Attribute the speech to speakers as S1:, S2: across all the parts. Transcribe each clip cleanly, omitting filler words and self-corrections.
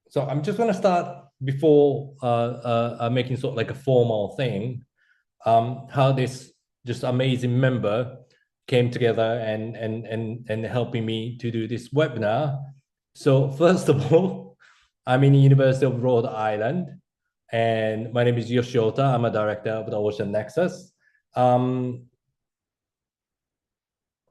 S1: So I'm just going to start before making sort of like a formal thing, how this just amazing member came together and helping me to do this webinar. So first of all, I'm in the University of Rhode Island, and my name is Yoshi. I'm a director of the Ocean Nexus. Ocean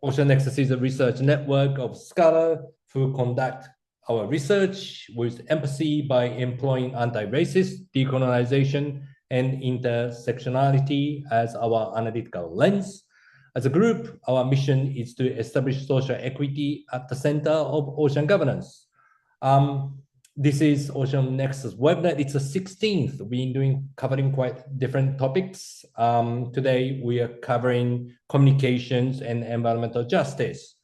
S1: Nexus is a research network of scholars who conduct our research with empathy by employing anti-racist, decolonization, and intersectionality as our analytical lens. As a group, our mission is to establish social equity at the center of ocean governance. This is Ocean Nexus webinar. It's the 16th. We've been covering quite different topics. Today, we are covering communications and environmental justice.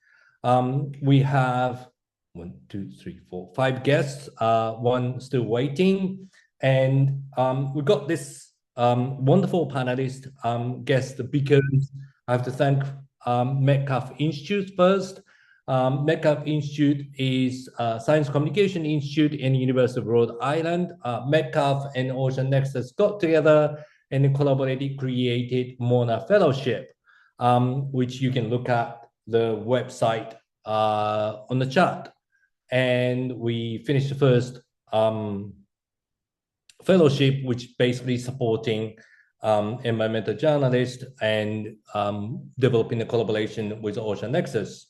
S1: We have 5 guests, one still waiting. And we've got this wonderful panelist guest because I have to thank Metcalf Institute first. Metcalf Institute is a science communication institute in the University of Rhode Island. Metcalf and Ocean Nexus got together and collaborated, created Mona Fellowship, which you can look at the website on the chat. And we finished the first fellowship, which basically supporting environmental journalists and developing a collaboration with Ocean Nexus.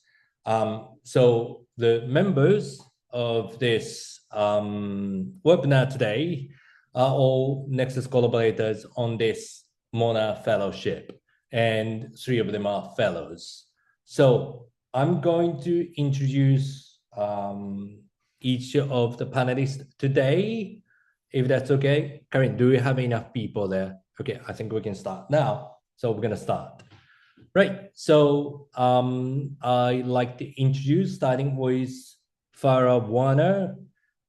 S1: So the members of this webinar today are all Nexus collaborators on this Mona Fellowship, and 3 of them are fellows. So I'm going to introduce each of the panelists today, if that's okay. Karen, do we have enough people there? Okay, I think we can start now. So we're going to start. Right, so I'd like to introduce, starting with Farah Warner.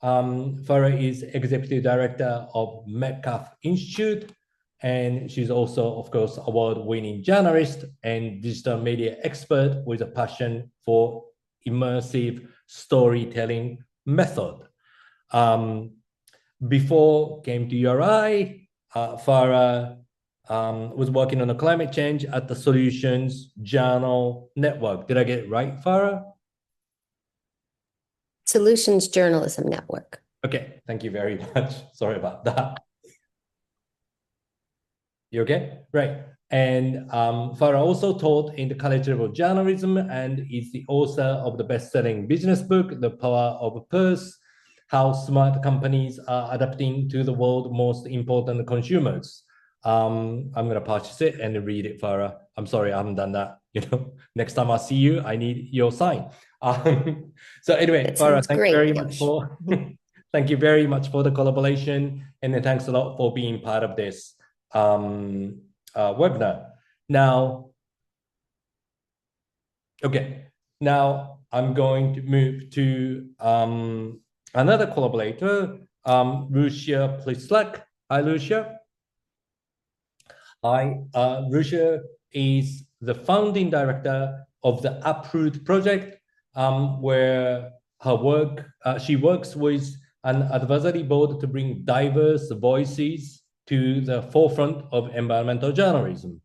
S1: Farah is Executive Director of Metcalf Institute, and she's also, of course, award-winning journalist and digital media expert with a passion for immersive storytelling method. Before came to URI, Farah was working on the climate change at the Solutions Journal Network. Did I get it right, Farah?
S2: Solutions Journalism Network.
S1: Okay, thank you very much. Sorry about that. You okay? Right. And Farah also taught in the College of Journalism and is the author of the best-selling business book, The Power of a Purse: How Smart Companies Are Adapting to the World's Most Important Consumers. I'm going to purchase it and read it, Farah. I'm sorry, I haven't done that. Next time I see you, I need your sign. So anyway, Farah, thank you very much for thank you very much for the collaboration, and then thanks a lot for being part of this webinar. Now, okay, now I'm going to move to another collaborator, Lucia. Please select. Hi, Lucia. Hi, Lucia is the founding director of the Uproot project, where she works with an advisory board to bring diverse voices to the forefront of environmental journalism.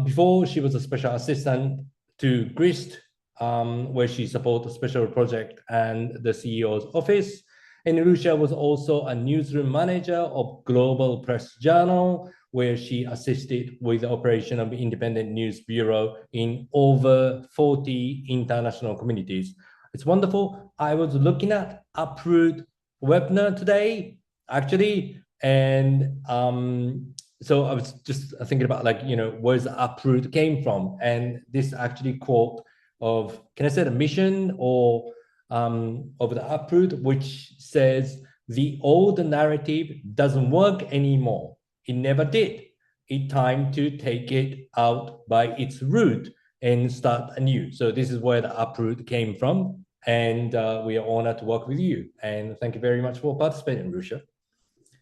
S1: Before, she was a special assistant to GRIST, where she supported a special project and the CEO's office. And Lucia was also a newsroom manager of Global Press Journal, where she assisted with the operation of the Independent News Bureau in over 40 international communities. It's wonderful. I was looking at Uproot webinar today, actually, and so I was just thinking about, like, where's the Uproot came from, and this actually quote of, can I say the mission or of the Uproot, which says, the old narrative doesn't work anymore. It never did. It's time to take it out by its root and start anew. So this is where the Uproot came from, and we are honored to work with you. And thank you very much for participating, Lucia.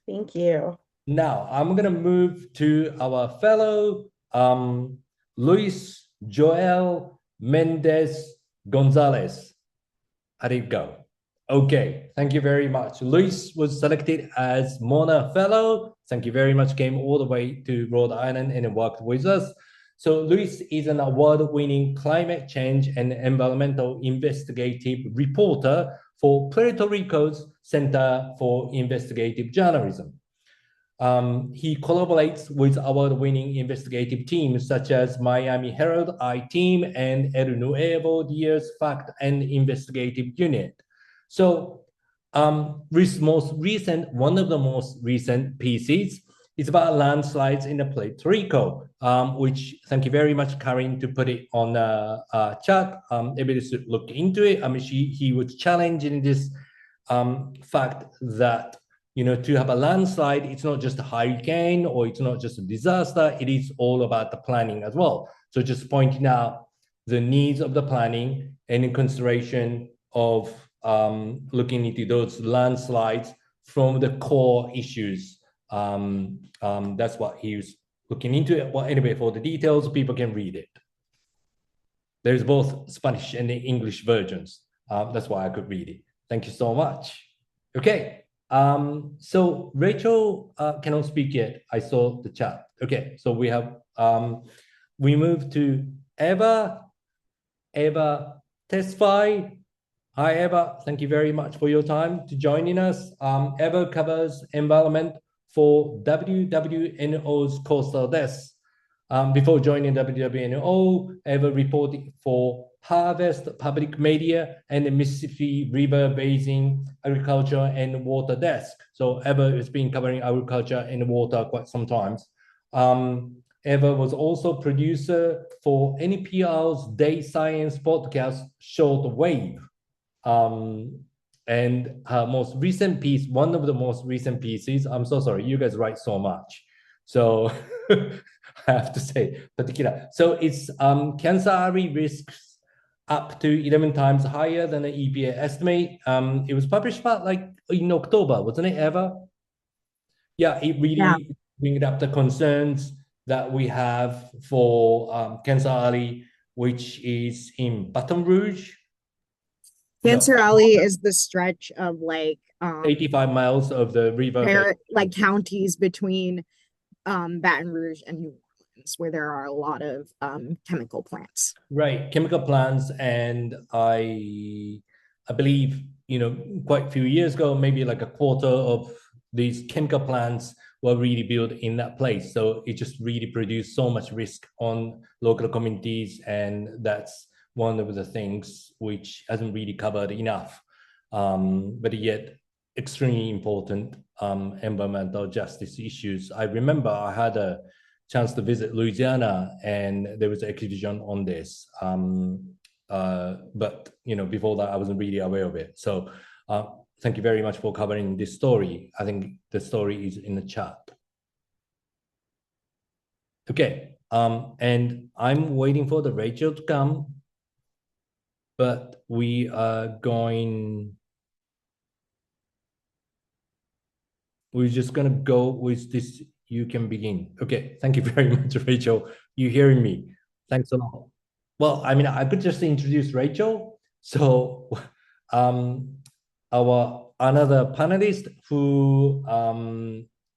S3: Thank you.
S1: Now, I'm going to move to our fellow, Luis Joel Mendez Gonzalez. How did it go? Okay, thank you very much. Luis was selected as Mona Fellow. Thank you very much. Came all the way to Rhode Island and worked with us. So Luis is an award-winning climate change and environmental investigative reporter for Puerto Rico's Center for Investigative Journalism. He collaborates with award-winning investigative teams such as Miami Herald I-Team and El Nuevo Dia's Fact and Investigative Unit. So one of the most recent pieces is about landslides in Puerto Rico, which thank you very much, Karin, to put it on the chat. Everybody should look into it. I mean, he was challenging this fact that, you know, to have a landslide, it's not just a hurricane or it's not just a disaster, it is all about the planning as well. So just pointing out the needs of the planning and in consideration of looking into those landslides from the core issues. That's what he was looking into. Well, anyway, for the details, people can read it. There's both Spanish and English versions. That's why I could read it. Thank you so much. Okay. So Rachel cannot speak yet. I saw the chat. Okay, so we have we move to Eva. Eva Tesfaye. Hi Eva, thank you very much for your time to joining us. Eva covers environment for WWNO's Coastal Desk. Before joining WWNO, Eva reported for Harvest Public Media and the Mississippi River Basin Agriculture and Water Desk. So Eva has been covering agriculture and water quite some times. Eva was also producer for NPR's Day Science podcast, Short Wave. And her most recent piece, one of the most recent pieces, I'm so sorry, you guys write so much. So I have to say particular. So it's cancer risks up to 11 times higher than the EPA estimate. It was published about like in October, wasn't it, Eva? Yeah, it really brings up the concerns that we have for Cancer Alley, which is in Baton Rouge.
S4: Cancer Alley is the stretch of like
S1: 85 miles of the river,
S4: like counties between Baton Rouge and New Orleans, where there are a lot of chemical plants.
S1: Right, chemical plants, and I believe, you know, quite a few years ago, maybe like a quarter of these chemical plants were really built in that place. So it just really produced so much risk on local communities, and that's one of the things which hasn't really covered enough, but yet extremely important environmental justice issues. I remember I had a chance to visit Louisiana, and there was an exhibition on this. But you know, before that, I wasn't really aware of it. So thank you very much for covering this story. I think the story is in the chat. Okay, and I'm waiting for the Rachel to come, but we are going. We're just gonna go with this. You can begin. Okay, thank you very much, Rachel. You hearing me? Thanks a lot. Well, I mean, I could just introduce Rachel. So, our another panelist who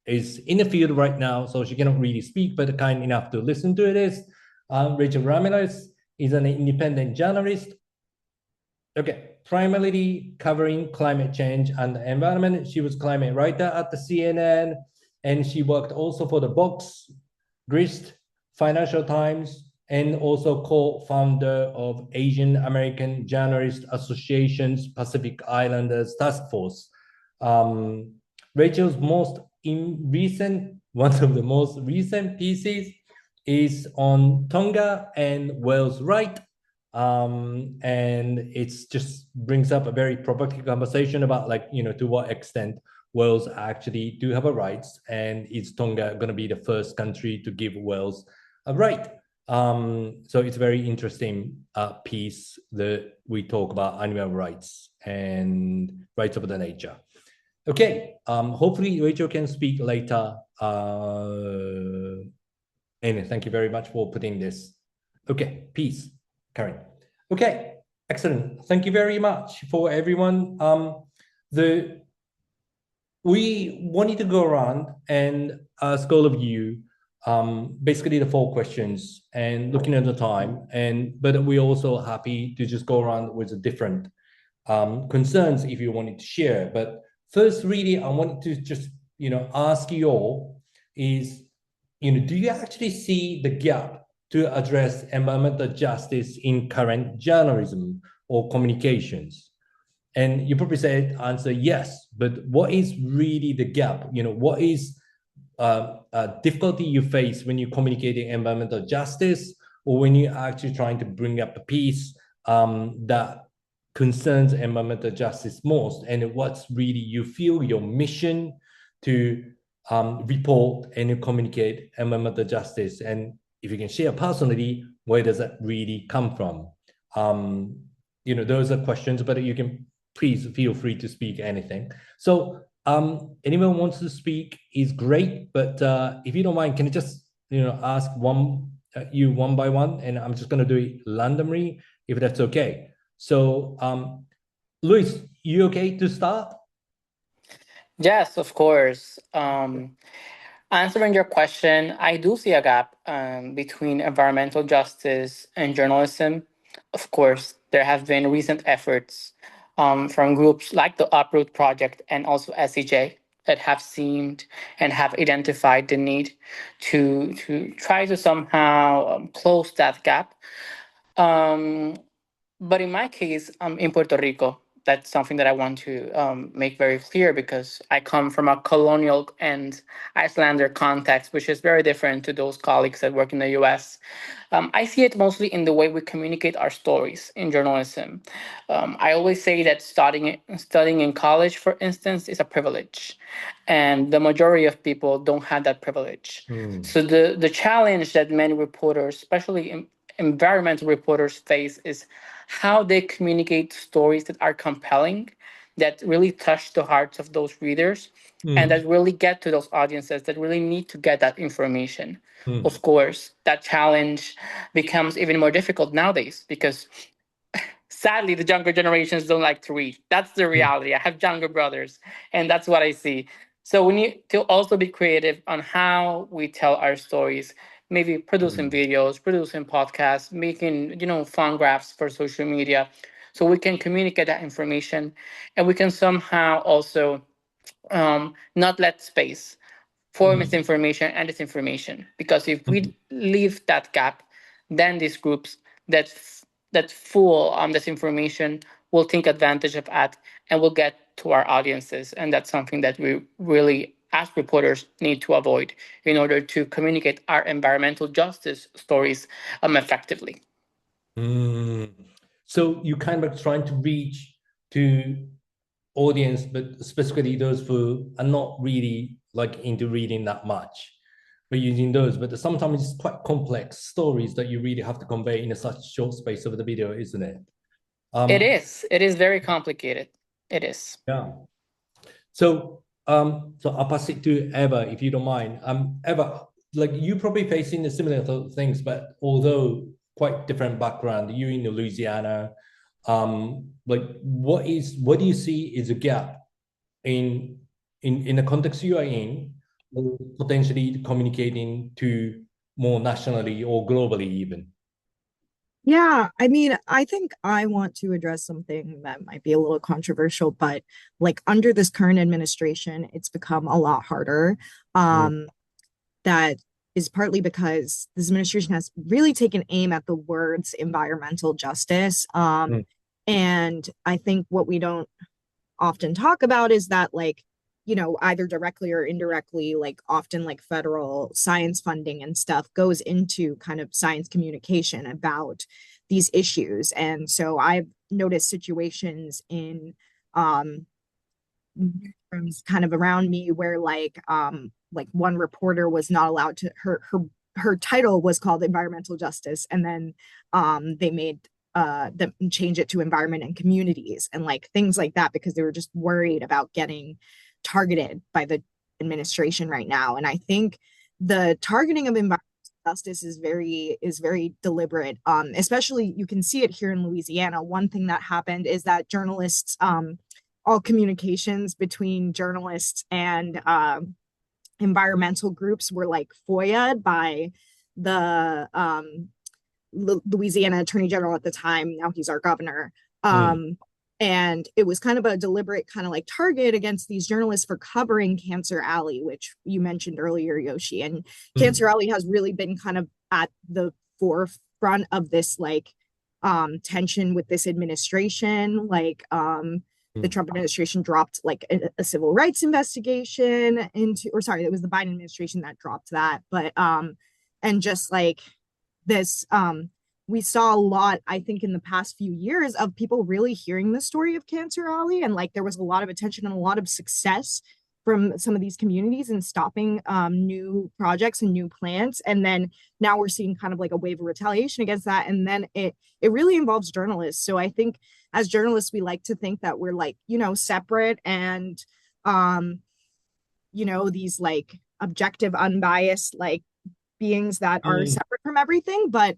S1: is in the field right now, so she cannot really speak, but kind enough to listen to it is Rachel Ramirez is an independent journalist. Okay, primarily covering climate change and the environment. She was climate writer at the CNN, and she worked also for the Vox, Grist, Financial Times, and also co-founder of Asian American Journalist Association's Pacific Islanders Task Force. Rachel's one of the most recent pieces is on Tonga and whales' rights. And it's just brings up a very provocative conversation about, like, you know, to what extent whales actually do have a rights, and is Tonga going to be the first country to give whales a right? So it's a very interesting piece that we talk about animal rights and rights of the nature. Okay, hopefully Rachel can speak later. And thank you very much for putting this. Okay, peace. Karin. Okay, Excellent. Thank you very much for everyone. We wanted to go around and ask all of you basically the 4 questions and looking at the time, but we're also happy to just go around with the different concerns if you wanted to share. But first, really, I wanted to just ask you all is do you actually see the gap to address environmental justice in current journalism or communications? And you probably said answer yes, but what is really the gap? What is difficulty you face when you're communicating environmental justice, or when you're actually trying to bring up a piece that concerns environmental justice most, and what's really you feel your mission to report and communicate environmental justice? And if you can share personally, where does that really come from? Those are questions, but you can please feel free to speak anything. So anyone wants to speak is great, but if you don't mind, can I just ask you one by one, and I'm just going to do it randomly if that's okay. So Luis, you okay to start?
S5: Yes, of course. Answering your question, I do see a gap between environmental justice and journalism. Of course, there have been recent efforts from groups like the Uproot Project and also SEJ that have seemed and have identified the need to try to somehow close that gap. But in my case, I'm in Puerto Rico. That's something that I want to make very clear, because I come from a colonial and Icelander context, which is very different to those colleagues that work in the US. I see it mostly in the way we communicate our stories in journalism. I always say that studying in college, for instance, is a privilege, and the majority of people don't have that privilege. So the challenge that many reporters, especially environmental reporters, face is how they communicate stories that are compelling, that really touch the hearts of those readers, and that really get to those audiences that really need to get that information. Of course, that challenge becomes even more difficult nowadays because sadly the younger generations don't like to read. That's the reality. I have younger brothers, and that's what I see. So we need to also be creative on how we tell our stories, maybe producing videos, producing podcasts, making fun graphs for social media, so we can communicate that information, and we can somehow also not let space for misinformation and disinformation. Because if we leave that gap, then these groups that fool this information will take advantage of that and will get to our audiences. And that's something that we really, as reporters, need to avoid in order to communicate our environmental justice stories effectively.
S1: So you kind of trying to reach to audience, but specifically those who are not really like into reading that much, but using those. But sometimes it's quite complex stories that you really have to convey in a such short space of the video, isn't it?
S5: It is. It is very complicated. It is.
S1: Yeah. So I'll pass it to Eva, if you don't mind. Eva, like you probably facing the similar things, but although quite different background, you in Louisiana, like what do you see is a gap in the context you are in, potentially communicating to more nationally or globally even?
S4: Yeah, I mean, I think I want to address something that might be a little controversial, but like under this current administration, it's become a lot harder. That is partly because this administration has really taken aim at the words environmental justice. And I think what we don't often talk about is that, like, either directly or indirectly, like often like federal science funding and stuff goes into kind of science communication about these issues. And so I've noticed situations in newsrooms kind of around me where like one reporter was not allowed to, her title was called environmental justice, and then they made them change it to environment and communities and like things like that, because they were just worried about getting targeted by the administration right now. And I think the targeting of environment justice is very deliberate. Especially you can see it here in Louisiana. One thing that happened is that journalists, all communications between journalists and environmental groups were like FOIA'd by the Louisiana Attorney General at the time. Now he's our governor. And it was kind of a deliberate kind of like target against these journalists for covering Cancer Alley, which you mentioned earlier, Yoshi. And Cancer Alley has really been kind of at the forefront of this like tension with this administration. Like the Trump administration dropped like a civil rights investigation into, or sorry, it was the Biden administration that dropped that. But and just like this we saw a lot, I think, in the past few years of people really hearing the story of Cancer Alley, and like there was a lot of attention and a lot of success from some of these communities in stopping new projects and new plants. And then now we're seeing kind of like a wave of retaliation against that. And then it really involves journalists. So I think as journalists, we like to think that we're like, you know, separate and you know, these like objective, unbiased, like beings that are separate from everything. But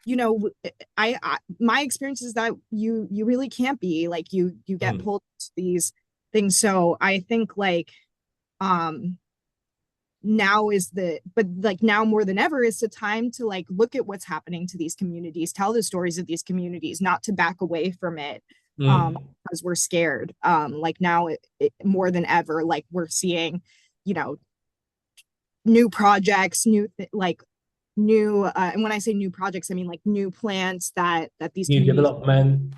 S4: you know, I my experience is that you really can't be. Like you get pulled into these things. So I think like now is now more than ever is the time to like look at what's happening to these communities, tell the stories of these communities, not to back away from it because we're scared. Like now it more than ever, like we're seeing, you know, new projects, and when I say new projects, I mean like new plants that these
S1: new development.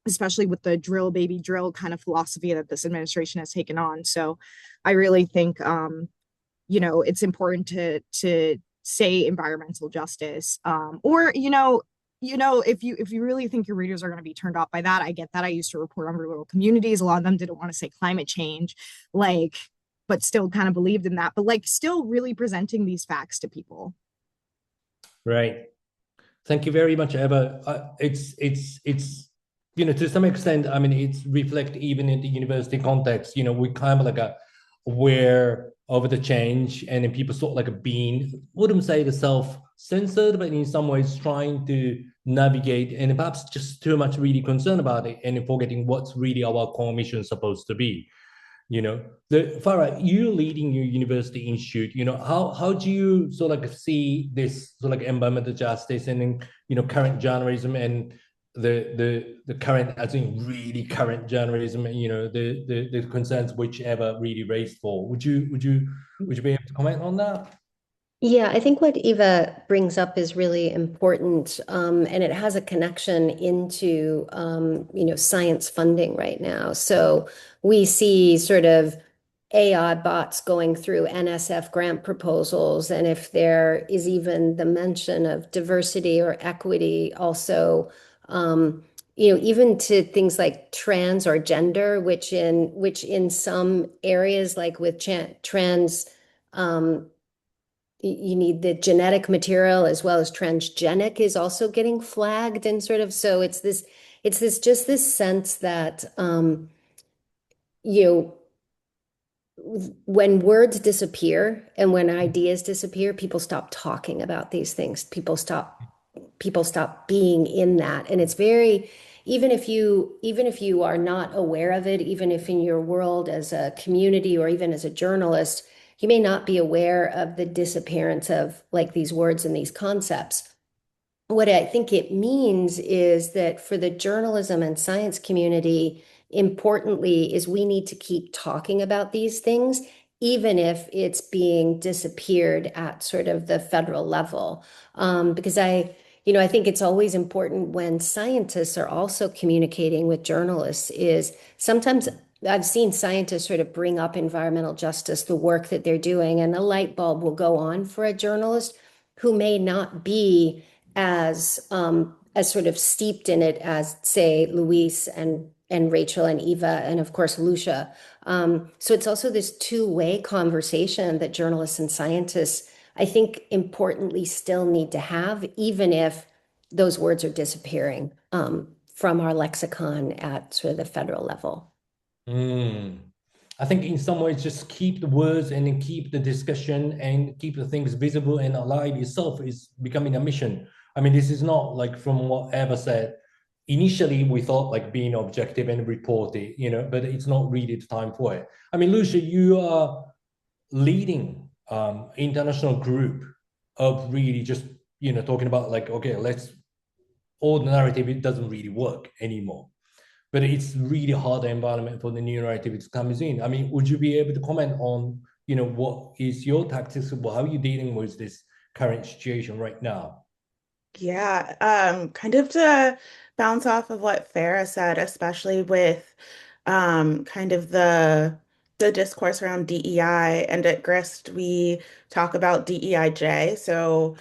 S4: Especially with the drill baby drill kind of philosophy that this administration has taken on. So I really think you know, it's important to say environmental justice. Or if you really think your readers are going to be turned off by that, I get that. I used to report on rural communities. A lot of them didn't want to say climate change, like, but still kind of believed in that, but like still really presenting these facts to people.
S1: Right. Thank you very much, Eva. It's you know, to some extent, I mean, it's reflect even in the university context, you know, we kind of like aware of the change, and then people sort of like being, wouldn't say the self-censored, but in some ways trying to navigate and perhaps just too much really concerned about it and forgetting what's really our core mission supposed to be. You know, Farah, you leading your university institute, you know, how do you sort of like see this sort of like environmental justice and then, you know, current journalism and the current, as in really current journalism, you know, the concerns whichever really raised for. Would you be able to comment on that?
S2: Yeah, I think what Eva brings up is really important, and it has a connection into, you know, science funding right now. So we see sort of AI bots going through NSF grant proposals, and if there is even the mention of diversity or equity, also, you know, even to things like trans or gender, which in some areas, like with trans. You need the genetic material as well as transgenic is also getting flagged, and sort of, so it's just this sense that you know, when words disappear and when ideas disappear, people stop talking about these things. People stop being in that. And it's very, even if you are not aware of it, even if in your world as a community or even as a journalist, you may not be aware of the disappearance of like these words and these concepts. What I think it means is that for the journalism and science community, importantly, is we need to keep talking about these things, even if it's being disappeared at sort of the federal level. Because I think it's always important when scientists are also communicating with journalists is sometimes I've seen scientists sort of bring up environmental justice, the work that they're doing, and a light bulb will go on for a journalist who may not be as sort of steeped in it as, say, Luis and Rachel and Eva and of course Lucia. So it's also this two-way conversation that journalists and scientists, I think, importantly still need to have, even if those words are disappearing from our lexicon at sort of the federal level.
S1: I think in some ways just keep the words and then keep the discussion and keep the things visible and alive itself is becoming a mission. I mean, this is not like from what Eva said. Initially, we thought like being objective and report it, but it's not really the time for it. I mean, Lucia, you are leading international group of really just, talking about like, okay, let's old narrative, it doesn't really work anymore. But it's really hard environment for the new narrative to come in. I mean, would you be able to comment on, what is your tactics? How are you dealing with this current situation right now?
S3: Yeah, kind of to bounce off of what Farah said, especially with kind of the discourse around DEI, and at GRIST we talk about DEIJ, so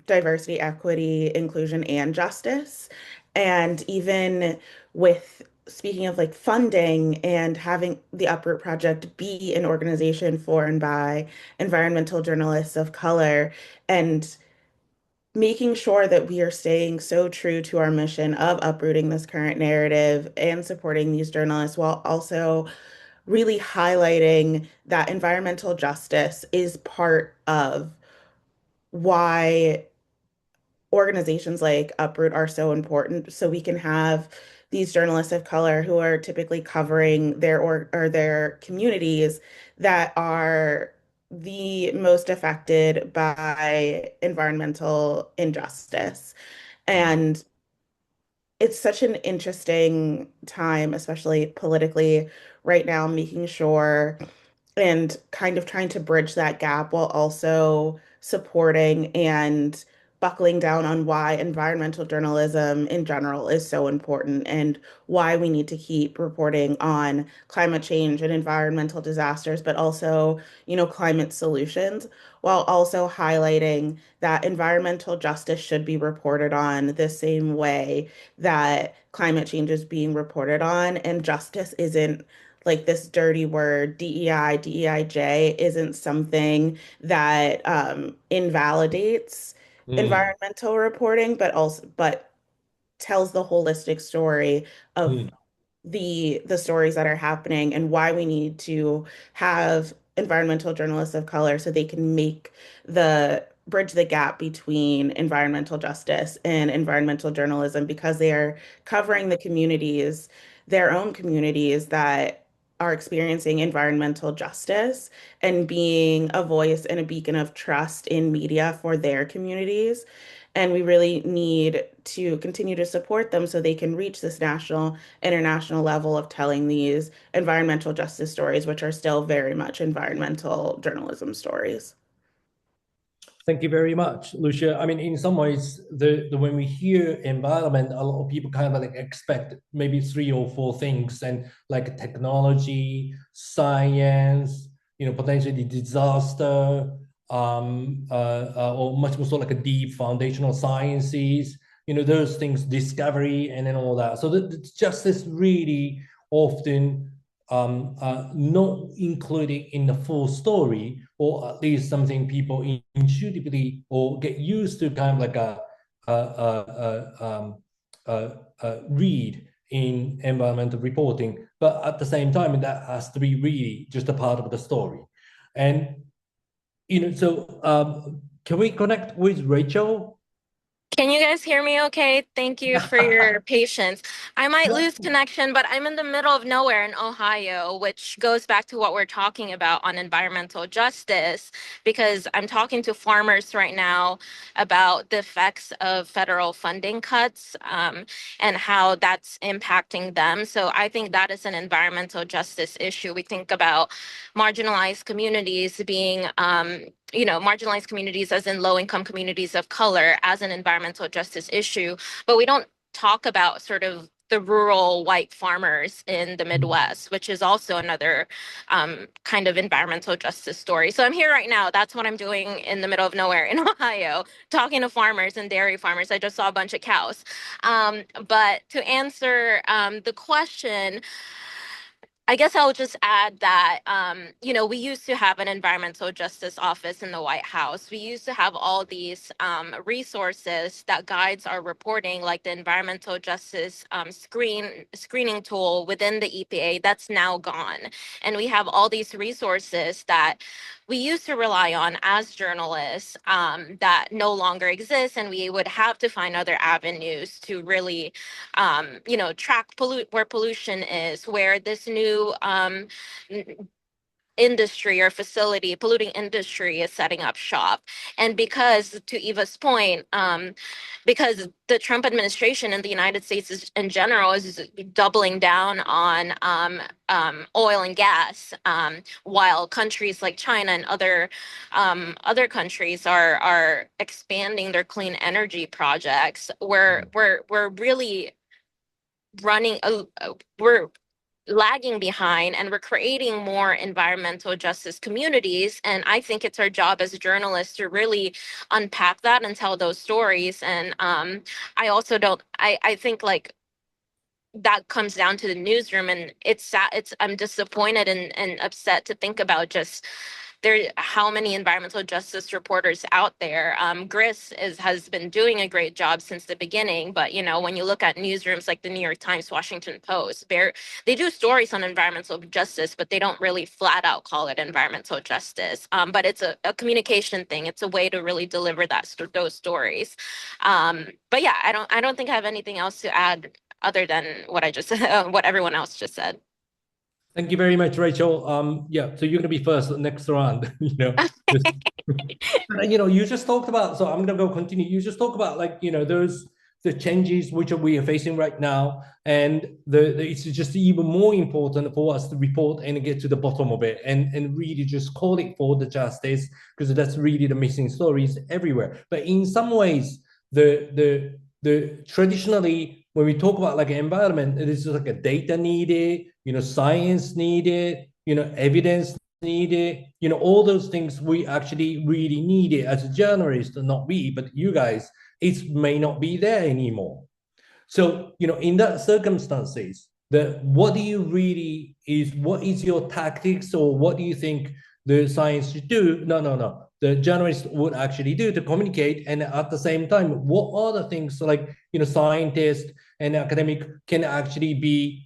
S3: diversity, equity, inclusion, and justice. And even with speaking of like funding and having the Uproot Project be an organization for and by environmental journalists of color, and making sure that we are staying so true to our mission of uprooting this current narrative and supporting these journalists while also really highlighting that environmental justice is part of why organizations like Uproot are so important, so we can have these journalists of color who are typically covering or their communities that are the most affected by environmental injustice. And it's such an interesting time, especially politically right now, making sure and kind of trying to bridge that gap while also supporting and buckling down on why environmental journalism in general is so important and why we need to keep reporting on climate change and environmental disasters, but also, climate solutions, while also highlighting that environmental justice should be reported on the same way that climate change is being reported on. And justice isn't like this dirty word, DEI, DEIJ isn't something that invalidates
S1: Mm,
S3: environmental reporting, but tells the holistic story of
S1: mm,
S3: the stories that are happening and why we need to have environmental journalists of color so they can make the bridge the gap between environmental justice and environmental journalism because they are covering the communities, their own communities that are experiencing environmental justice and being a voice and a beacon of trust in media for their communities. And we really need to continue to support them so they can reach this national international level of telling these environmental justice stories, which are still very much environmental journalism stories.
S1: Thank you very much, Lucia. I mean, in some ways, the when we hear environment, a lot of people kind of like expect maybe three or four things, and like technology, science, potentially disaster, or much more so like a deep foundational sciences, those things, discovery, and then all that. So the justice really often not included in the full story, or at least something people intuitively or get used to kind of like read in environmental reporting. But at the same time, that has to be really just a part of the story. And, so can we connect with Rachel?
S6: Can you guys hear me okay? Thank you for your patience. I might
S1: Yeah.
S6: lose connection, but I'm in the middle of nowhere in Ohio, which goes back to what we're talking about on environmental justice, because I'm talking to farmers right now about the effects of federal funding cuts, and how that's impacting them. So I think that is an environmental justice issue. We think about marginalized communities being marginalized communities, as in low income communities of color, as an environmental justice issue. But we don't talk about sort of the rural white farmers in the Midwest, which is also another kind of environmental justice story. So I'm here right now. That's what I'm doing in the middle of nowhere in Ohio, talking to farmers and dairy farmers. I just saw a bunch of cows. But to answer the question, I guess I'll just add that, we used to have an environmental justice office in the White House. We used to have all these resources that guides our reporting, like the environmental justice screening tool within the EPA. That's now gone. And we have all these resources that we used to rely on as journalists that no longer exist. And we would have to find other avenues to really track where pollution is, where this new industry or facility, polluting industry is setting up shop. And because, to Eva's point, because the Trump administration in the United States in general is doubling down on oil and gas, while countries like China and other countries are expanding their clean energy projects, we're really we're lagging behind, and we're creating more environmental justice communities. And I think it's our job as journalists to really unpack that and tell those stories. And I also don't, I think like that comes down to the newsroom, and it's sad. I'm disappointed and upset to think about just how many environmental justice reporters out there. Gris has been doing a great job since the beginning, but when you look at newsrooms like the New York Times, Washington Post, they do stories on environmental justice, but they don't really flat out call it environmental justice. But it's a communication thing. It's a way to really deliver those stories. But yeah, I don't think I have anything else to add other than what I just what everyone else just said.
S1: Thank you very much, Rachel. Yeah, so you're going to be first next round. You just talked about. So I'm going to go continue. You just talk about those the changes which we are facing right now, and it's just even more important for us to report and get to the bottom of it, and really just call it for the justice, because that's really the missing stories everywhere. But in some ways, the traditionally, when we talk about environment, it is like a data needed, science needed, evidence needed, all those things we actually really need it as a journalist, not we, but you guys, it may not be there anymore. So, in that circumstances, what is your tactics, or what do you think the science should do? No. The journalist would actually do to communicate, and at the same time, what are the things scientists and academic can actually be,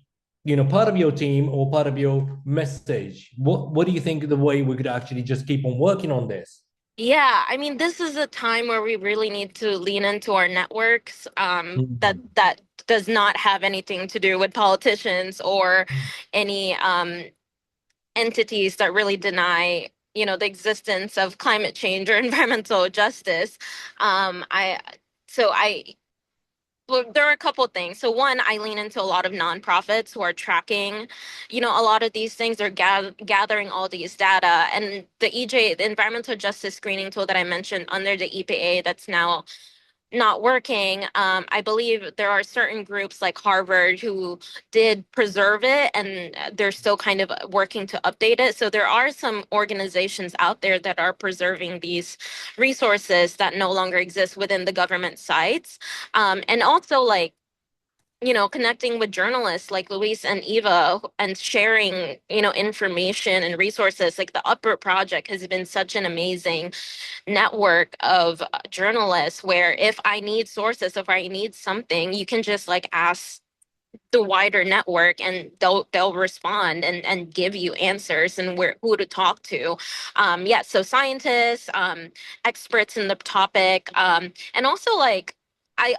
S1: part of your team or part of your message? What do you think the way we could actually just keep on working on this?
S6: Yeah, I mean, this is a time where we really need to lean into our networks. That does not have anything to do with politicians or any entities that really deny, the existence of climate change or environmental justice. Well, there are a couple of things. So one, I lean into a lot of nonprofits who are tracking, a lot of these things. Are gathering all these data, and the EJ, the environmental justice screening tool that I mentioned under the EPA, that's now not working. I believe there are certain groups like Harvard who did preserve it, and they're still kind of working to update it. So there are some organizations out there that are preserving these resources that no longer exist within the government sites. And also connecting with journalists like Luis and Eva and sharing, information and resources. Like the Uproot Project has been such an amazing network of journalists where if I need sources, if I need something, you can just ask the wider network, and they'll respond and give you answers and who to talk to. So scientists, experts in the topic, and also I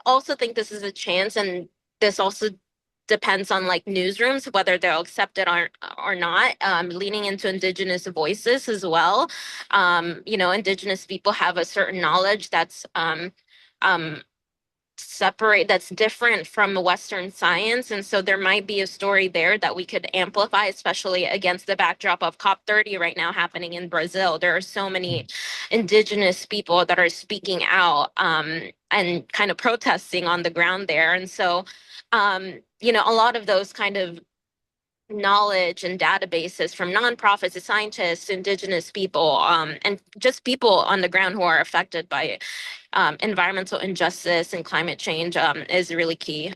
S6: also think this is a chance, and this also depends on newsrooms whether they'll accept it or not. Leaning into indigenous voices as well. Indigenous people have a certain knowledge that's that's different from Western science, and so there might be a story there that we could amplify, especially against the backdrop of COP30 right now happening in Brazil. There are so many indigenous people that are speaking out and kind of protesting on the ground there, and so a lot of those kind of knowledge and databases from nonprofits to scientists, indigenous people, and just people on the ground who are affected by environmental injustice and climate change is really key.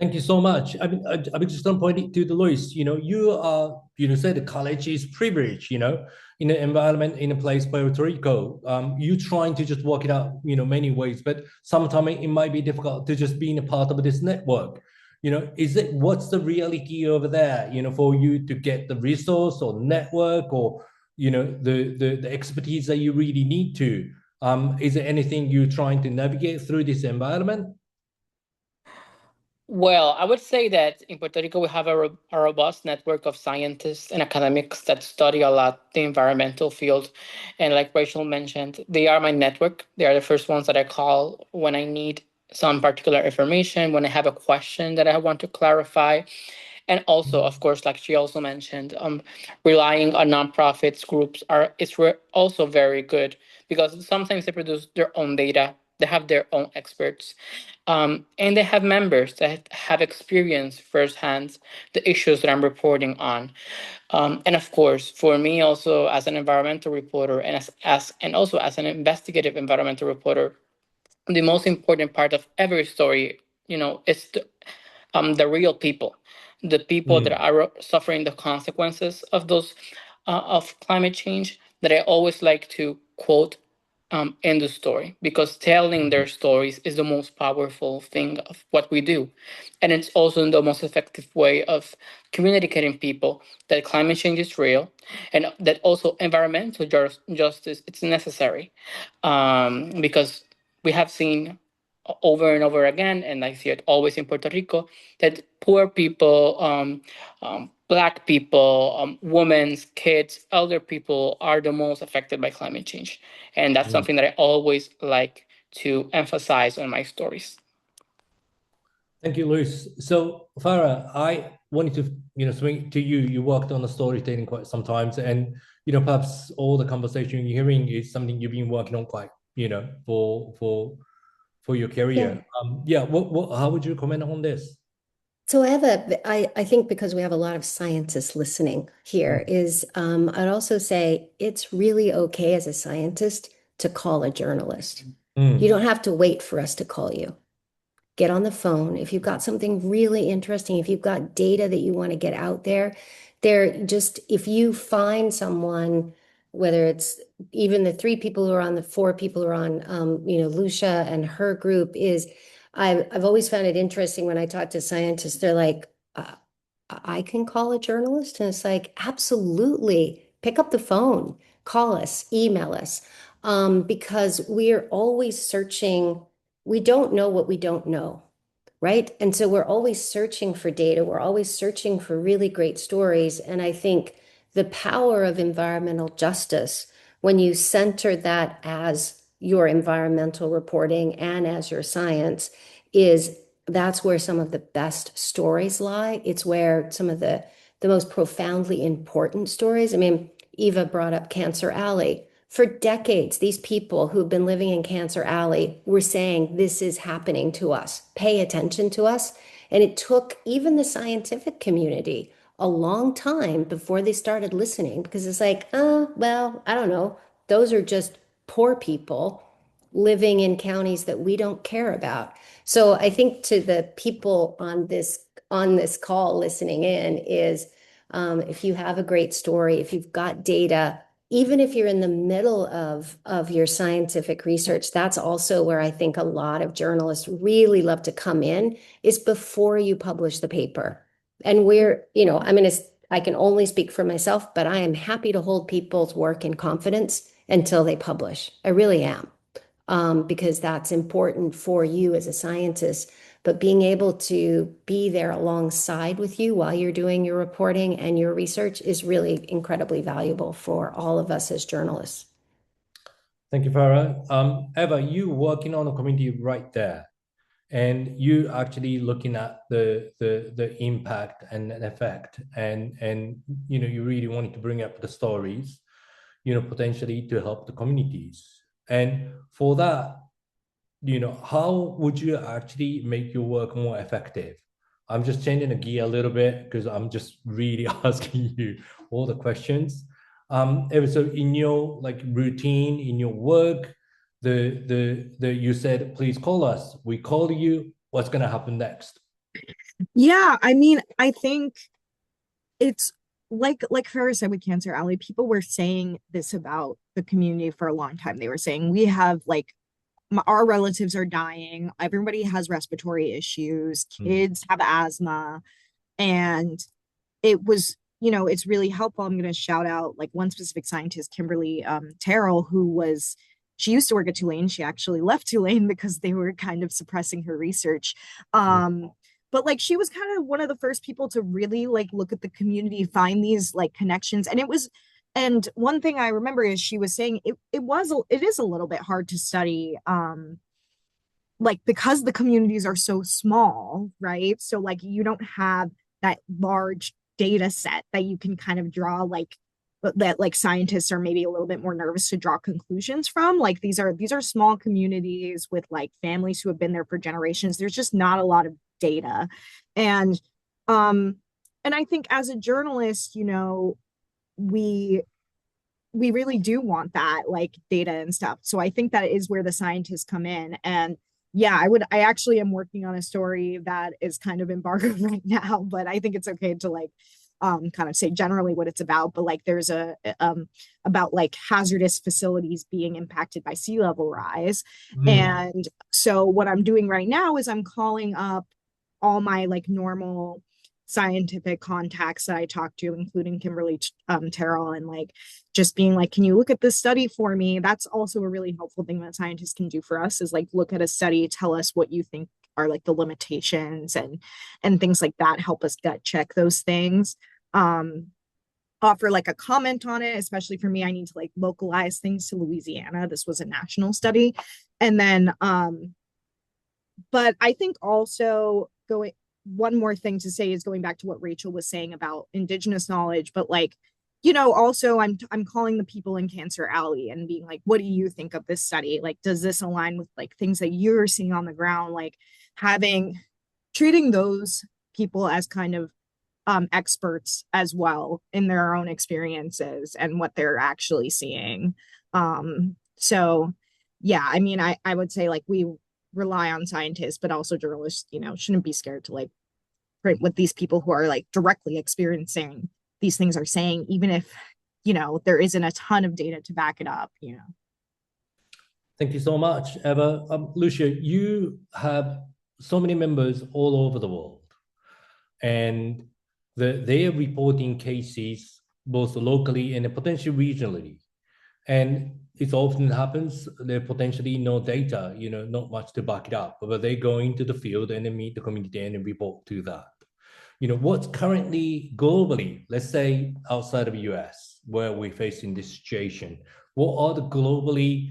S1: Thank you so much. I mean, just point it to the Luis. You are, said the college is privileged. In an environment in a place Puerto Rico. You trying to just work it out, many ways, but sometimes it might be difficult to just being a part of this network. What's the reality over there? For you to get the resource or network or the expertise that you really need to. Is there anything you're trying to navigate through this environment?
S5: Well, I would say that in Puerto Rico, we have a robust network of scientists and academics that study a lot the environmental field. And like Rachel mentioned, they are my network. They are the first ones that I call when I need some particular information, when I have a question that I want to clarify. And also, of course, like she also mentioned, relying on nonprofits groups also very good because sometimes they produce their own data. They have their own experts. And they have members that have experienced firsthand the issues that I'm reporting on. And of course, for me also as an environmental reporter and and also as an investigative environmental reporter, the most important part of every story, is the real people, the people that are suffering the consequences of those of climate change. That I always like to quote in the story because telling their stories is the most powerful thing of what we do, and it's also the most effective way of communicating people that climate change is real and that also environmental justice it's necessary, because we have seen over and over again, and I see it always in Puerto Rico, that poor people, Black people, women, kids, elder people are the most affected by climate change. And that's something that I always like to emphasize on my stories.
S1: Thank you, Luis. So, Farah, I wanted to, swing to you. You worked on the storytelling quite sometimes, and perhaps all the conversation you're hearing is something you've been working on quite, for your career.
S2: Yeah.
S1: How would you comment on this?
S2: So I think because we have a lot of scientists listening here is, I'd also say it's really okay as a scientist to call a journalist. You don't have to wait for us to call you. Get on the phone. If you've got something really interesting, if you've got data that you want to get out there, if you find someone, whether it's even the 3 people who are on, the 4 people who are on, Lucia and her group I've always found it interesting when I talk to scientists, they're like, I can call a journalist? And it's like, absolutely. Pick up the phone, call us, email us, because we're always searching. We don't know what we don't know, right? And so we're always searching for data. We're always searching for really great stories. And I think the power of environmental justice, when you center that as your environmental reporting and as your science, that's where some of the best stories lie. It's where some of the most profoundly important stories. I mean, Eva brought up Cancer Alley. For decades, these people who've been living in Cancer Alley were saying, this is happening to us. Pay attention to us. And it took even the scientific community a long time before they started listening, because it's like, well, I don't know. Those are just poor people living in counties that we don't care about. So I think to the people on this call listening in is, if you have a great story, if you've got data, even if you're in the middle of your scientific research, that's also where I think a lot of journalists really love to come in, is before you publish the paper. And I can only speak for myself, but I am happy to hold people's work in confidence until they publish. I really am. Because that's important for you as a scientist. But being able to be there alongside with you while you're doing your reporting and your research is really incredibly valuable for all of us as journalists.
S1: Thank you, Farah. Eva, you working on a community right there, and you actually looking at the impact and effect, and you really wanted to bring up the stories, potentially to help the communities. And for that, how would you actually make your work more effective? I'm just changing the gear a little bit because I'm just really asking you all the questions. So in your routine, in your work, you said, please call us. We call you. What's going to happen next?
S4: Yeah, I mean, I think it's like Farah said with Cancer Alley, people were saying this about the community for a long time. They were saying we have like our relatives are dying, everybody has respiratory issues,
S1: Mm,
S4: kids have asthma, and it was, it's really helpful. I'm going to shout out like one specific scientist, Kimberly Terrell, she used to work at Tulane. She actually left Tulane because they were kind of suppressing her research.
S1: mm,
S4: But like she was kind of one of the first people to really like look at the community, find these like connections. And one thing I remember is she was saying it is a little bit hard to study like because the communities are so small, right? So like you don't have that large data set that you can kind of draw like that like scientists are maybe a little bit more nervous to draw conclusions from. Like these are small communities with like families who have been there for generations. There's just not a lot of data. And um and I think as a journalist, we we really do want that like data and stuff. So I think that is where the scientists come in. And yeah, I actually am working on a story that is kind of embargoed right now, but I think it's okay to like kind of say generally what it's about. But like there's a about like hazardous facilities being impacted by sea level rise.
S1: mm,
S4: And so what I'm doing right now is I'm calling up all my like normal scientific contacts that I talked to, including Kimberly Terrell, and like just being like, can you look at this study for me? That's also a really helpful thing that scientists can do for us is like look at a study, tell us what you think are like the limitations and things like that, help us gut check those things. Um, Offer like a comment on it, especially for me, I need to like localize things to Louisiana. This was a national study. And then but I think also going one more thing to say is going back to what Rachel was saying about indigenous knowledge, but like, also I'm calling the people in Cancer Alley and being like, what do you think of this study? Like, does this align with like things that you're seeing on the ground? Like having treating those people as kind of experts as well in their own experiences and what they're actually seeing. So yeah, I mean, I would say like we rely on scientists, but also journalists, shouldn't be scared to like print what these people who are like directly experiencing these things are saying, even if, there isn't a ton of data to back it up.
S1: Thank you so much, Eva. Lucia, you have so many members all over the world, and they are reporting cases both locally and potentially regionally. And it often happens there potentially no data, not much to back it up, but they go into the field and then meet the community and then report to that. What's currently globally, let's say outside of the US, where we're facing this situation, what are the globally,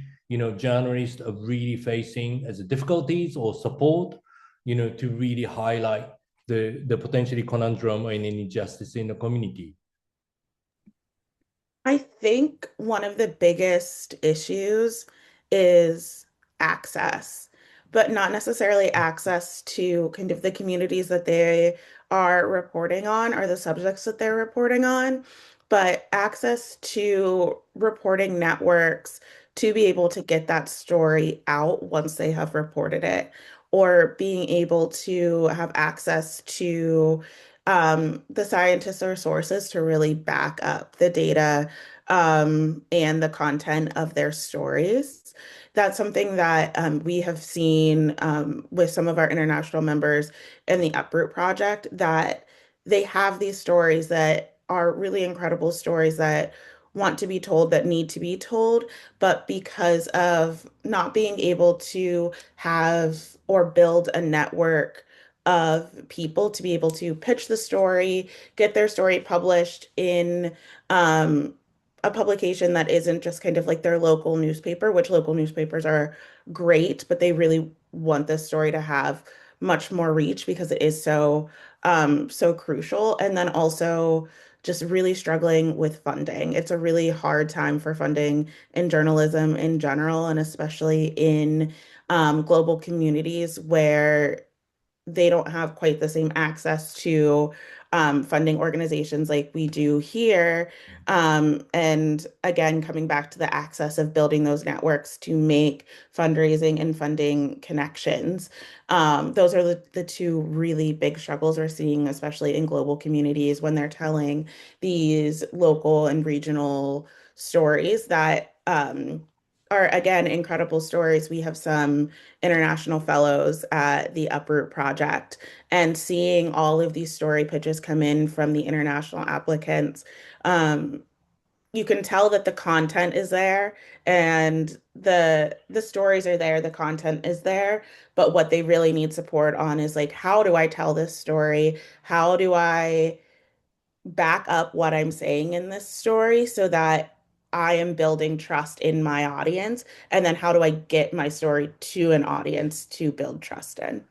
S1: journalists are really facing as difficulties or support, to really highlight the potentially conundrum and injustice in the community?
S3: I think one of the biggest issues is access, but not necessarily access to kind of the communities that they are reporting on or the subjects that they're reporting on, but access to reporting networks to be able to get that story out once they have reported it, or being able to have access to the scientists or sources to really back up the data and the content of their stories. That's something that we have seen with some of our international members in the Uproot Project, that they have these stories that are really incredible stories that want to be told, that need to be told, but because of not being able to have or build a network of people to be able to pitch the story, get their story published in um, a publication that isn't just kind of like their local newspaper, which local newspapers are great, but they really want this story to have much more reach because it is so crucial. And then also just really struggling with funding. It's a really hard time for funding in journalism in general, and especially in global communities where they don't have quite the same access to funding organizations like we do here. And again, coming back to the access of building those networks to make fundraising and funding connections. Those are the two really big struggles we're seeing, especially in global communities when they're telling these local and regional stories that are, again, incredible stories. We have some international fellows at the Uproot Project, and seeing all of these story pitches come in from the international applicants, you can tell that the content is there and the stories are there, the content is there, but what they really need support on is like, how do I tell this story? How do I back up what I'm saying in this story so that I am building trust in my audience? And then how do I get my story to an audience to build trust in?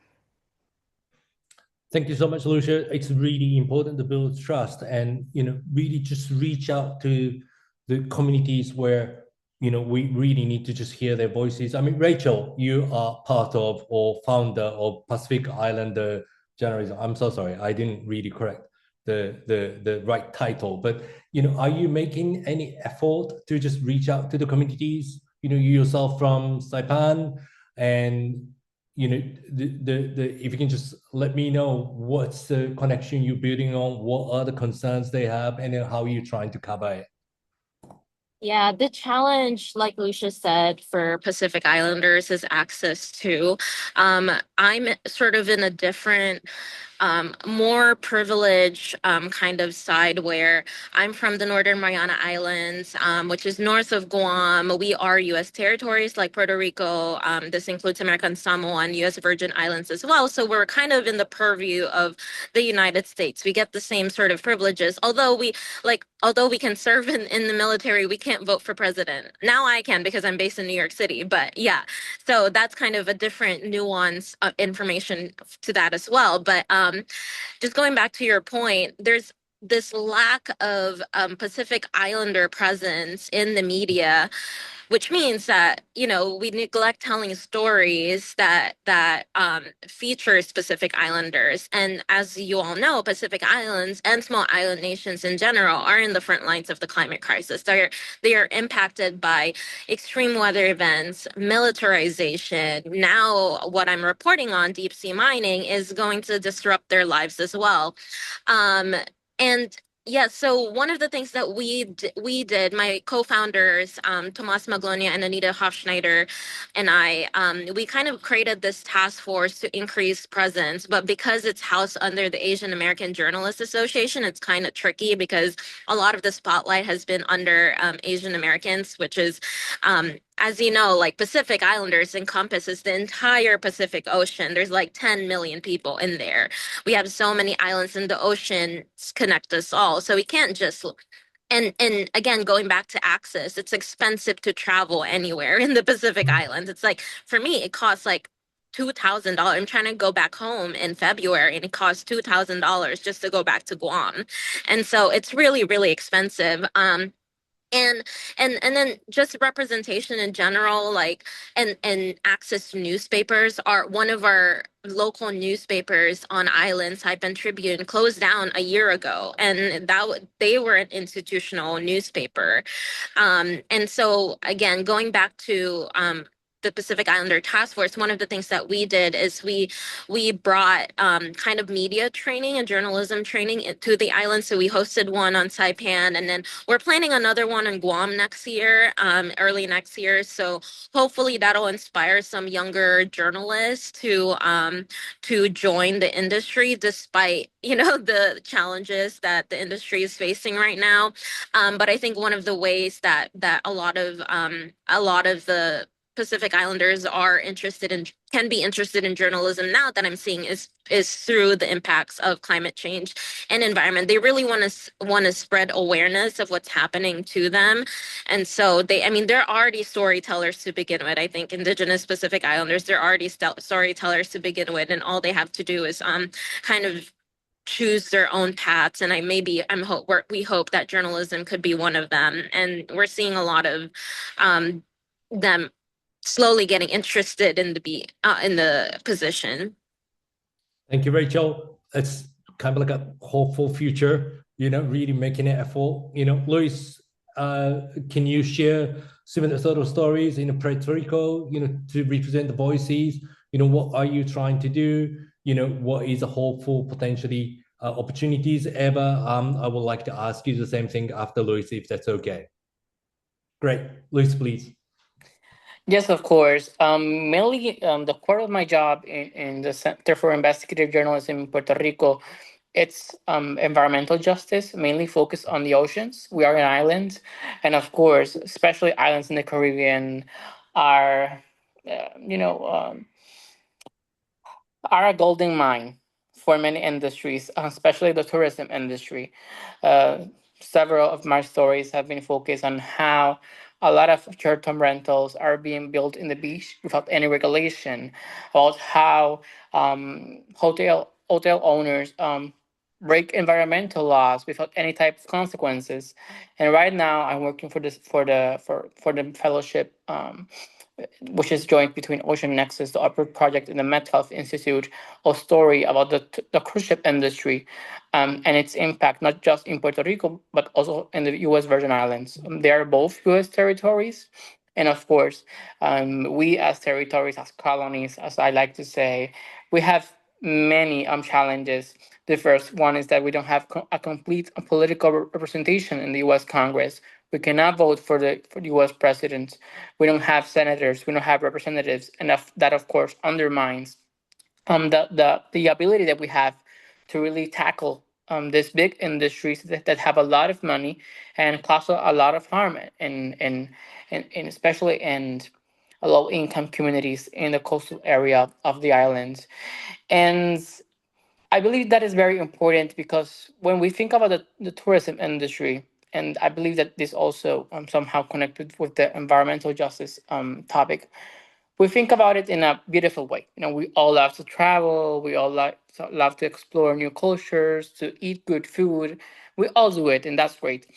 S1: Thank you so much, Lucia. It's really important to build trust and, really just reach out to the communities where, we really need to just hear their voices. I mean, Rachel, you are part of or founder of Pacific Islander Journalism. I'm so sorry, I didn't really correct the right title, but, are you making any effort to just reach out to the communities, you yourself from Saipan, and if you can just let me know what's the connection you're building on, what are the concerns they have, and then how you're trying to cover it.
S6: Yeah, the challenge, like Lucia said, for Pacific Islanders is access to. I'm sort of in a different, more privileged kind of side where I'm from the Northern Mariana Islands, which is north of Guam. We are U.S. territories like Puerto Rico. This includes American Samoa and U.S. Virgin Islands as well. So we're kind of in the purview of the United States. We get the same sort of privileges, although we can serve in the military, we can't vote for president. Now I can because I'm based in New York City. But yeah, so that's kind of a different nuance of information to that as well. But just going back to your point, there's this lack of Pacific Islander presence in the media, which means that we neglect telling stories that feature Pacific Islanders. And as you all know, Pacific Islands and small island nations in general are in the front lines of the climate crisis. They are impacted by extreme weather events, militarization. Now, what I'm reporting on, deep sea mining, is going to disrupt their lives as well. And yeah, so one of the things that we did, my co-founders, Tomas Maglonia and Anita Hofschneider, and I, we kind of created this task force to increase presence. But because it's housed under the Asian American Journalists Association, it's kind of tricky because a lot of the spotlight has been under Asian Americans, which is, as you know, like Pacific Islanders encompasses the entire Pacific Ocean. There's like 10 million people in there. We have so many islands in the ocean connect us all. So we can't just, and again, going back to access, it's expensive to travel anywhere in the Pacific Islands. It's like, for me, it costs like $2,000. I'm trying to go back home in February and it costs $2,000 just to go back to Guam. And so it's really, really expensive. And then just representation in general, like and access to newspapers. Are one of our local newspapers on islands, Saipan Tribune, closed down a year ago, and they were an institutional newspaper. And so again, going back to the Pacific Islander Task Force, one of the things that we did is we brought kind of media training and journalism training to the island. So we hosted one on Saipan, and then we're planning another one in Guam next year, early next year. So hopefully that'll inspire some younger journalists to join the industry, despite the challenges that the industry is facing right now. But I think one of the ways that a lot of the Pacific Islanders can be interested in journalism now that I'm seeing is through the impacts of climate change and environment. They really want to spread awareness of what's happening to them. And so they're already storytellers to begin with. I think Indigenous Pacific Islanders, they're already storytellers to begin with, and all they have to do is kind of choose their own paths. And we hope that journalism could be one of them. And we're seeing a lot of them slowly getting interested in the position.
S1: Thank you, Rachel. It's kind of like a hopeful future, really making an effort. Luis, can you share similar sort of stories in Puerto Rico, to represent the voices? What are you trying to do? What is a hopeful potentially opportunities ever? I would like to ask you the same thing after Luis, if that's okay. Great. Luis, please.
S5: Yes, of course. Mainly, the core of my job in the Center for Investigative Journalism in Puerto Rico, it's environmental justice, mainly focused on the oceans. We are an island, and of course, especially islands in the Caribbean are, uh, you know, um, are a golden mine for many industries, especially the tourism industry. Uh, Several of my stories have been focused on how a lot of short-term rentals are being built in the beach without any regulation, about how hotel owners break environmental laws without any type of consequences. And right now, I'm working for this for the fellowship. Which is joint between Ocean Nexus, the upper project, and the Met Health Institute, a story about the cruise ship industry and its impact, not just in Puerto Rico, but also in the U.S. Virgin Islands. They are both U.S. territories. And of course, we as territories, as colonies, as I like to say, we have many challenges. The first one is that we don't have a complete political representation in the U.S. Congress. We cannot vote for the U.S. president. We don't have senators. We don't have representatives, and that of course undermines the ability that we have to really tackle these big industries that have a lot of money and cause a lot of harm, and especially in low income communities in the coastal area of the islands. And I believe that is very important because when we think about the tourism industry, and I believe that this also somehow connected with the environmental justice topic, we think about it in a beautiful way. We all love to travel, we all love to explore new cultures, to eat good food. We all do it, and that's great.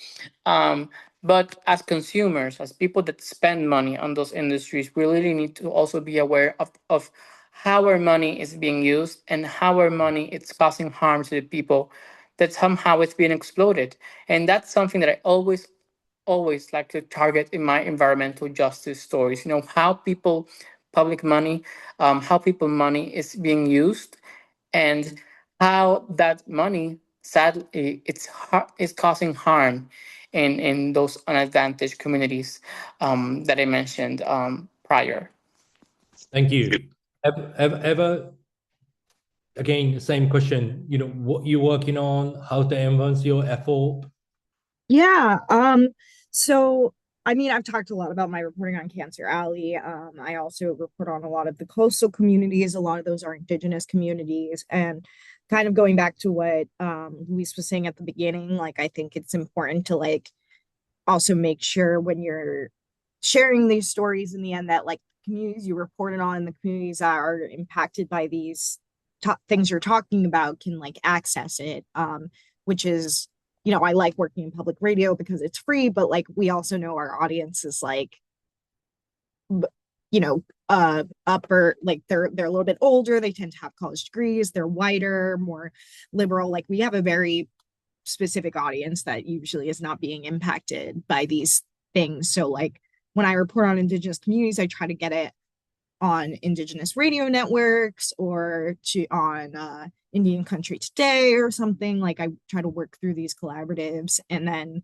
S5: Um, but as consumers, as people that spend money on those industries, we really need to also be aware of how our money is being used and how our money is causing harm to the people that somehow it's being exploited. And that's something that I always like to target in my environmental justice stories. How people public money, how people money is being used, and how that money sadly is causing harm in those unadvantaged communities that I mentioned prior.
S1: Thank you. Ever again, same question, what you're working on, how to advance your effort?
S4: Yeah. So I mean, I've talked a lot about my reporting on Cancer Alley. I also report on a lot of the coastal communities. A lot of those are indigenous communities. And kind of going back to what Luis was saying at the beginning, like I think it's important to like also make sure when you're sharing these stories in the end that like communities you reported on, the communities that are impacted by these things you're talking about can like access it, which is, I like working in public radio because it's free, but like we also know our audience is like, upper, like they're a little bit older, they tend to have college degrees, they're whiter, more liberal. Like we have a very specific audience that usually is not being impacted by these things. So like when I report on indigenous communities, I try to get it on indigenous radio networks or on Indian Country Today or something. Like I try to work through these collaboratives, and then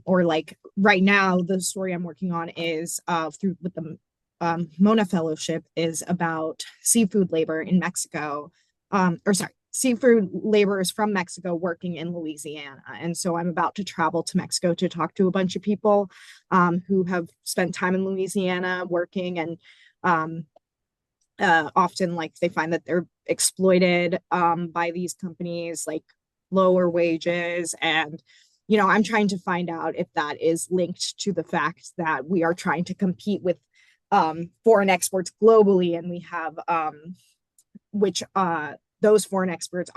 S4: or like right now the story I'm working on is through with the Mona Fellowship is about seafood labor in Mexico, seafood laborers from Mexico working in Louisiana. And so I'm about to travel to Mexico to talk to a bunch of people who have spent time in Louisiana working, and often like they find that they're exploited by these companies, like lower wages. And I'm trying to find out if that is linked to the fact that we are trying to compete with foreign exports globally, and we have which those foreign exports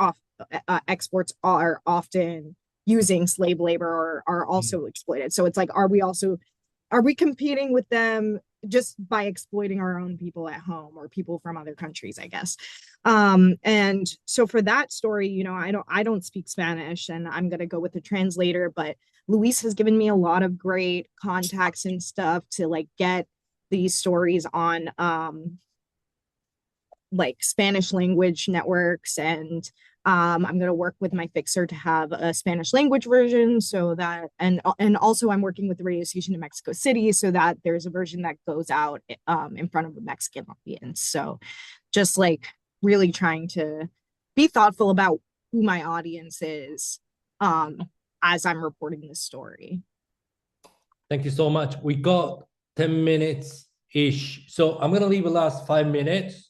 S4: are often using slave labor or are also exploited. So it's like, are we competing with them just by exploiting our own people at home or people from other countries, I guess. And so for that story, you know, I don't speak Spanish, and I'm gonna go with the translator, but Luis has given me a lot of great contacts and stuff to like get these stories on like Spanish language networks, and I'm going to work with my fixer to have a Spanish language version, so that and also I'm working with the radio station in Mexico City so that there's a version that goes out in front of a Mexican audience. So just like really trying to be thoughtful about who my audience is as I'm reporting this story.
S1: Thank you so much. We got 10 minutes ish. So I'm going to leave the last 5 minutes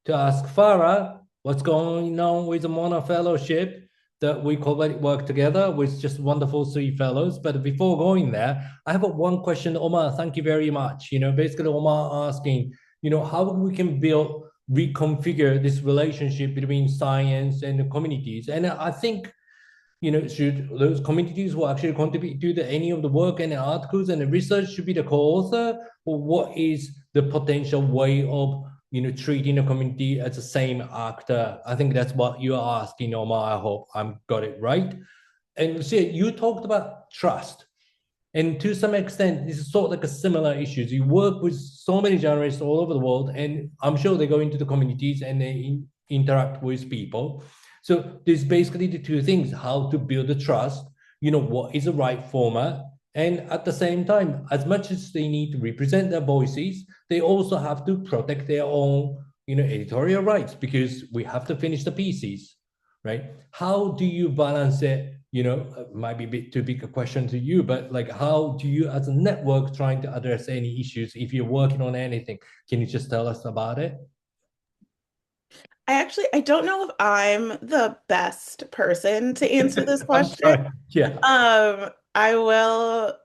S1: to ask Farah what's going on with the Mona Fellowship that we work together with just wonderful 3 fellows. But before going there, I have one question. Omar, thank you very much. You know, basically Omar asking, you know, how we can reconfigure this relationship between science and the communities. And I think, you know, should those communities who actually contribute to any of the work and the articles and the research should be the co-author, or what is the potential way of, you know, treating the community as the same actor? I think that's what you're asking, Omar. I hope I'm got it right. And Lucia, you talked about trust. And to some extent, this is sort of like a similar issues. You work with so many journalists all over the world, and I'm sure they go into the communities and they interact with people. So there's basically the 2 things: how to build the trust, you know, what is the right format, and at the same time, as much as they need to represent their voices, they also have to protect their own, you know, editorial rights, because we have to finish the pieces, right? How do you balance it? You know, it might be a bit too big a question to you, but like, how do you as a network trying to address any issues if you're working on anything? Can you just tell us about it?
S3: I don't know if I'm the best person to answer this
S1: I'm
S3: question.
S1: sorry. Yeah.
S3: I will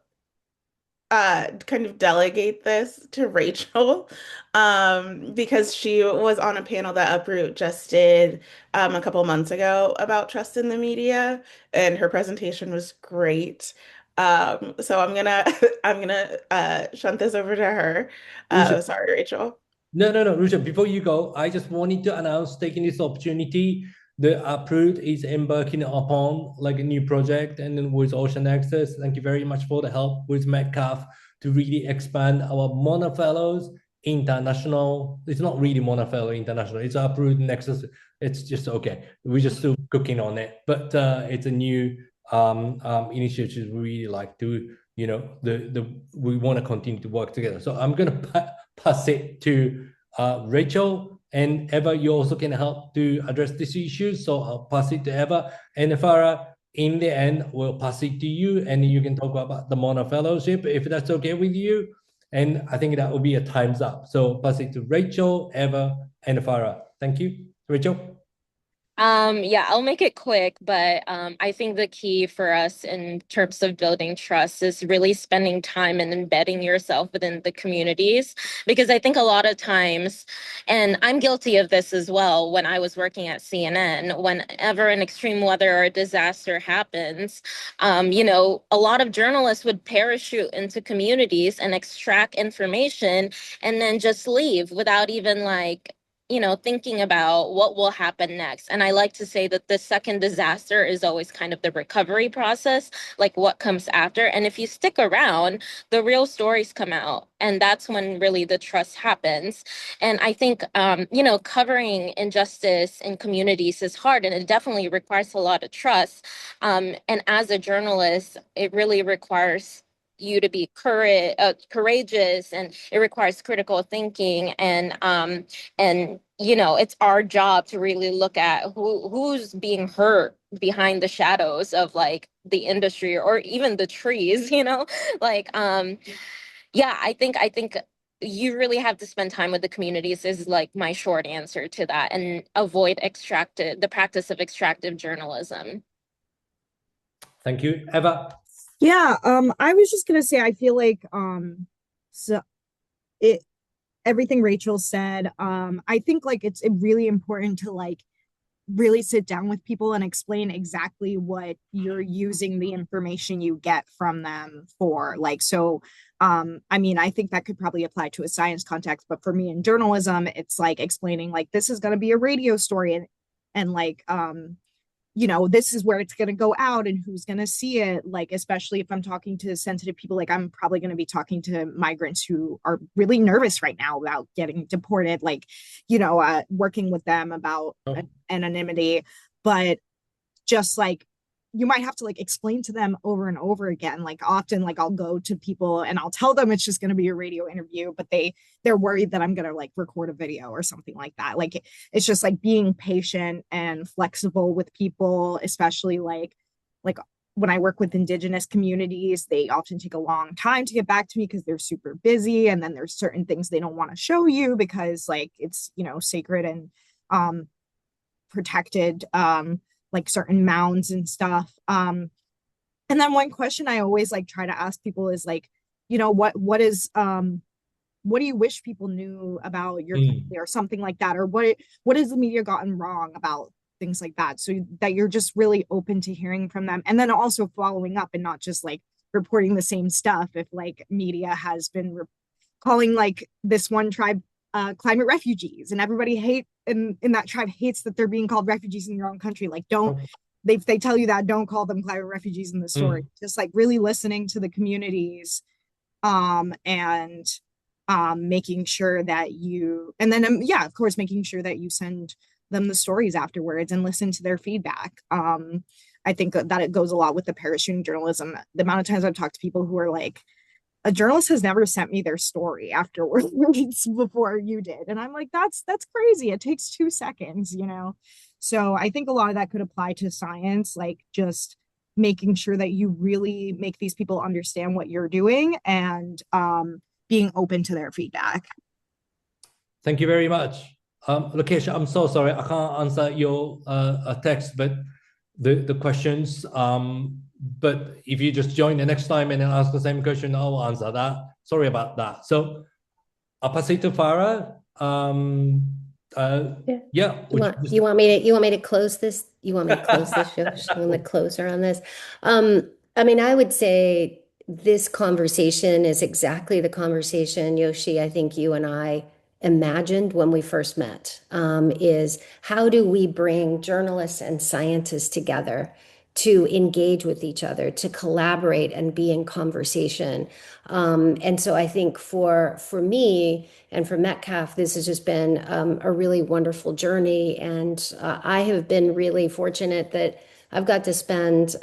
S3: kind of delegate this to Rachel, because she was on a panel that Uproot just did a couple months ago about trust in the media, and her presentation was great. So I'm gonna I'm gonna shunt this over to her. Sorry, Rachel.
S1: No, Lucia, before you go, I just wanted to announce, taking this opportunity, the Uproot is embarking upon like a new project, and then with Ocean Nexus. Thank you very much for the help with Metcalf to really expand our Mona Fellows International. It's not really Mona Fellow International, it's Uproot Nexus. It's just okay. We're just still cooking on it, but it's a new initiative we really like to, you know, we want to continue to work together. So I'm gonna pass it to Rachel, and Eva, you also can help to address these issues. So I'll pass it to Eva, and Farah, in the end, we'll pass it to you, and you can talk about the Mona Fellowship if that's okay with you. And I think that will be a time's up. So pass it to Rachel, Eva, and Farah. Thank you. Rachel?
S6: Yeah, I'll make it quick, but I think the key for us in terms of building trust is really spending time and embedding yourself within the communities. Because I think a lot of times, and I'm guilty of this as well, when I was working at CNN, whenever an extreme weather or a disaster happens, you know, a lot of journalists would parachute into communities and extract information and then just leave without even like, you know, thinking about what will happen next. And I like to say that the second disaster is always kind of the recovery process, like what comes after. And if you stick around, the real stories come out. And that's when really the trust happens. And I think, you know, covering injustice in communities is hard, and it definitely requires a lot of trust. And as a journalist, it really requires you to be courageous, and it requires critical thinking, and you know, it's our job to really look at who's being hurt behind the shadows of like the industry or even the trees, you know. Like yeah, I think you really have to spend time with the communities is like my short answer to that, and avoid the practice of extractive journalism.
S1: Thank you. Eva?
S4: Yeah, I was just gonna say I feel like so everything Rachel said, I think like it's really important to like really sit down with people and explain exactly what you're using the information you get from them for. Like, so, I mean, I think that could probably apply to a science context, but for me in journalism, it's like explaining like this is going to be a radio story, and like, you know, this is where it's going to go out and who's going to see it. Like, especially if I'm talking to sensitive people, like I'm probably going to be talking to migrants who are really nervous right now about getting deported, like, you know, working with them about anonymity. But just like, you might have to like explain to them over and over again. Like often, like I'll go to people and I'll tell them it's just going to be a radio interview, but they're worried that I'm going to like record a video or something like that. Like it's just like being patient and flexible with people, especially like when I work with indigenous communities, they often take a long time to get back to me because they're super busy, and then there's certain things they don't want to show you because like it's, you know, sacred and protected, like certain mounds and stuff. And then one question I always like try to ask people is like, you know, what do you wish people knew about your country or something like that, or what has the media gotten wrong about things like that, so that you're just really open to hearing from them, and then also following up and not just like reporting the same stuff. If like media has been calling like this one tribe climate refugees, and everybody in that tribe hates that they're being called refugees in their own country, like don't they tell you that, don't call them climate refugees in the story. Just like really listening to the communities, and making sure that you, and then yeah, of course, making sure that you send them the stories afterwards and listen to their feedback. I think that it goes a lot with the parachuting journalism. The amount of times I've talked to people who are like, a journalist has never sent me their story afterwards before you did. And I'm like, that's crazy. It takes 2 seconds, you know? So I think a lot of that could apply to science, like just making sure that you really make these people understand what you're doing, and being open to their feedback.
S1: Thank you very much. Lakesh, I'm so sorry, I can't answer your text, but the questions. But if you just join the next time and then ask the same question, I'll answer that. Sorry about that. So I'll pass it to Farah. Yeah.
S2: You want me to close this? You want me to close this, Yoshi? You want me to close her on this? I mean, I would say this conversation is exactly the conversation, Yoshi, I think you and I imagined when we first met, is how do we bring journalists and scientists together to engage with each other, to collaborate and be in conversation. And so I think for me and for Metcalf, this has just been a really wonderful journey. And I have been really fortunate that I've got to spend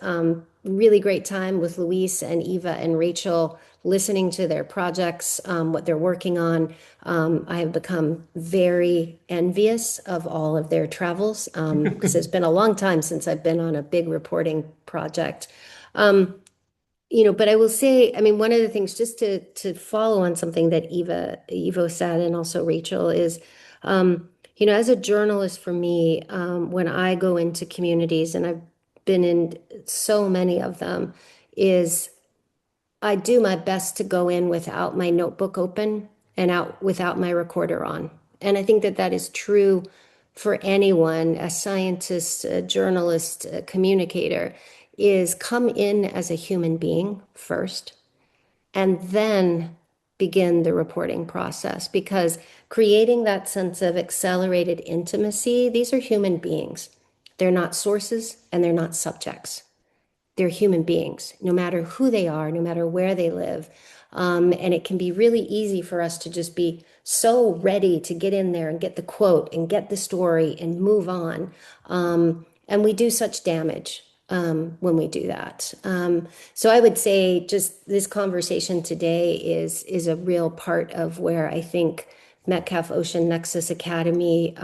S2: really great time with Luis and Eva and Rachel, listening to their projects, what they're working on. I have become very envious of all of their travels, because it's been a long time since I've been on a big reporting project. You know, but I will say, I mean, one of the things, just to follow on something that Evo said, and also Rachel, is, you know, as a journalist, for me, when I go into communities, and I've been in so many of them, is I do my best to go in without my notebook open and out without my recorder on. And I think that that is true for anyone, a scientist, a journalist, a communicator, is come in as a human being first, and then begin the reporting process, because creating that sense of accelerated intimacy, these are human beings. They're not sources and they're not subjects. They're human beings, no matter who they are, no matter where they live. And it can be really easy for us to just be so ready to get in there and get the quote and get the story and move on. And we do such damage when we do that. So I would say just this conversation today is a real part of where I think Metcalf Ocean Nexus Academy,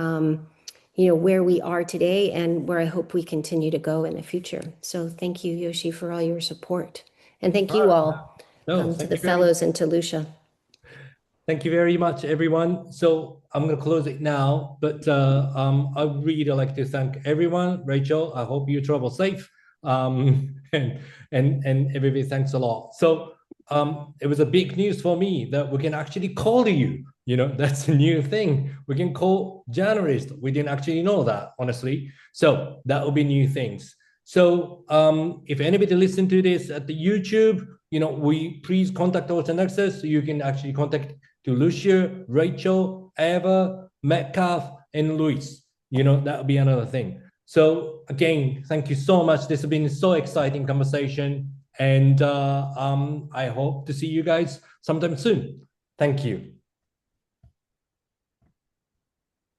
S2: you know, where we are today and where I hope we continue to go in the future. So thank you, Yoshi, for all your support. And thank you all, to the fellows and to Lucia.
S1: Thank you very much, everyone. So I'm going to close it now, but I really like to thank everyone. Rachel, I hope you travel safe. And everybody, thanks a lot. So it was a big news for me that we can actually call you That's a new thing. We can call journalists. We didn't actually know that, honestly. So that will be new things. So if anybody listen to this at the YouTube, we please contact Ocean Nexus. You can actually contact to Lucia, Rachel, Eva, Metcalf, and Luis. That would be another thing. So again, thank you so much. This has been so exciting conversation. And I hope to see you guys sometime soon. Thank you.